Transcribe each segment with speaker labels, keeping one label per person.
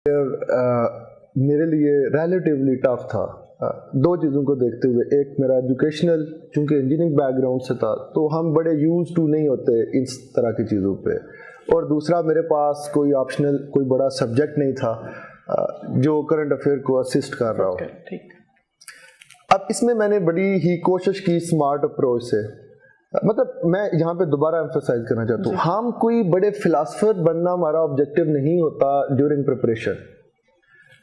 Speaker 1: मेरे लिए relatively tough था दो चीज़ों को देखते हुए। एक मेरा एजुकेशनल, चूँकि इंजीनियरिंग बैकग्राउंड से था तो हम बड़े यूज टू नहीं होते इस तरह की चीज़ों पे, और दूसरा मेरे पास कोई ऑप्शनल कोई बड़ा सब्जेक्ट नहीं था जो करंट अफेयर को असिस्ट कर रहा हो। अब इसमें मैंने बड़ी ही कोशिश की स्मार्ट अप्रोच से, मतलब मैं यहाँ पे दोबारा एम्फसाइज करना चाहता हूँ, हम कोई बड़े फिलासफर बनना हमारा ऑब्जेक्टिव नहीं होता ड्यूरिंग प्रिपरेशन।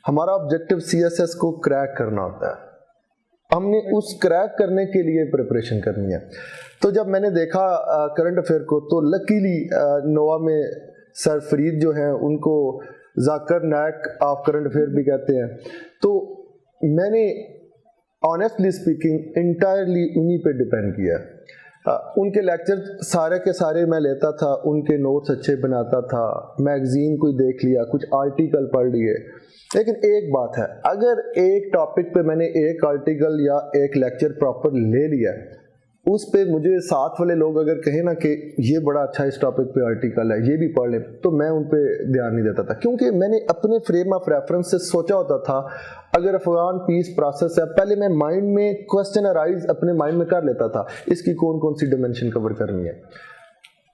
Speaker 1: हमारा ऑब्जेक्टिव CSS को क्रैक करना होता है, हमने उस क्रैक करने के लिए प्रिपरेशन करनी है। तो जब मैंने देखा करंट अफेयर को, तो लकीली नोवा में सर फरीद जो हैं उनको जाकिर नायक ऑफ करंट अफेयर भी कहते हैं, तो मैंने ऑनेस्टली स्पीकिंग इंटायरली उन्हीं पे डिपेंड किया। उनके लेक्चर सारे के सारे मैं लेता था, उनके नोट्स अच्छे बनाता था, मैगजीन कोई देख लिया, कुछ आर्टिकल पढ़ लिए। लेकिन एक बात है, अगर एक टॉपिक पे मैंने एक आर्टिकल या एक लेक्चर प्रॉपर ले लिया, उस पे मुझे साथ वाले लोग अगर कहें ना कि ये बड़ा अच्छा इस टॉपिक पे आर्टिकल है, ये भी पढ़ ले, तो मैं उन पे ध्यान नहीं देता था, क्योंकि मैंने अपने फ्रेम ऑफ रेफरेंस से सोचा होता था अगर अफगान पीस प्रोसेस है, पहले मैं माइंड में क्वेश्चन अराइज अपने माइंड में कर लेता था, इसकी कौन कौन सी डिमेंशन कवर करनी है।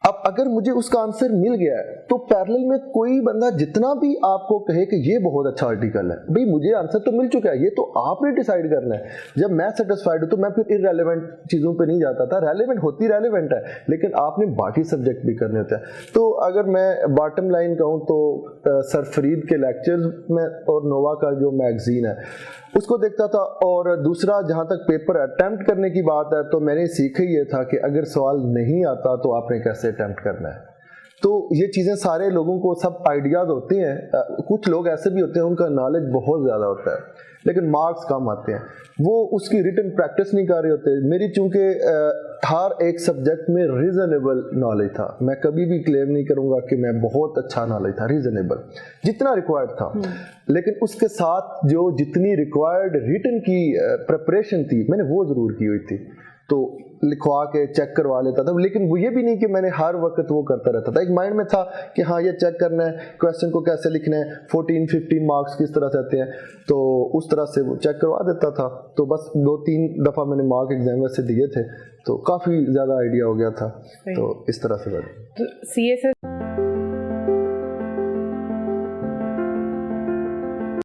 Speaker 1: अब अगर मुझे उसका आंसर मिल गया है तो पैरेलल में कोई बंदा जितना भी आपको कहे कि ये बहुत अच्छा आर्टिकल है, भाई मुझे आंसर तो मिल चुका है, ये तो आपने डिसाइड करना है। जब मैं सेटिस्फाइड हूं तो मैं फिर इररेलेवेंट चीज़ों पे नहीं जाता था, रेलेवेंट होती रेलेवेंट है, लेकिन आपने बाकी सब्जेक्ट भी करने होते हैं। तो अगर मैं बॉटम लाइन कहूँ तो सर फरीद के लेक्चर्स में और नोवा का जो मैगजीन है उसको देखता था। और दूसरा, जहाँ तक पेपर अटेम्प्ट करने की बात है, तो मैंने सीखा ये था कि अगर सवाल नहीं आता तो आपने कैसे अटेम्प्ट करना है। तो ये चीज़ें सारे लोगों को सब आइडियाज़ होते हैं, कुछ लोग ऐसे भी होते हैं उनका नॉलेज बहुत ज़्यादा होता है लेकिन मार्क्स कम आते हैं, वो उसकी रिटन प्रैक्टिस नहीं कर रहे होते। मेरी चूँकि हर एक सब्जेक्ट में रीजनेबल नॉलेज था, मैं कभी भी क्लेम नहीं करूँगा कि मैं बहुत अच्छा नॉलेज था, रीजनेबल जितना रिक्वायर्ड था, लेकिन उसके साथ जो जितनी रिक्वायर्ड रिटन की प्रिपरेशन थी मैंने वो ज़रूर की हुई थी। तो लिखवा के चेक करवा लेता था, लेकिन वो ये भी नहीं कि मैंने हर वक्त वो करता रहता था। एक माइंड में था कि हाँ ये चेक करना है, क्वेश्चन को कैसे लिखना है, 14-15 मार्क्स किस तरह से आते हैं, तो उस तरह से वो चेक करवा देता था। तो बस 2-3 दफ़ा मैंने मार्क एग्जाम से दिए थे, तो काफ़ी ज़्यादा आइडिया हो गया था। तो इस तरह से
Speaker 2: CSS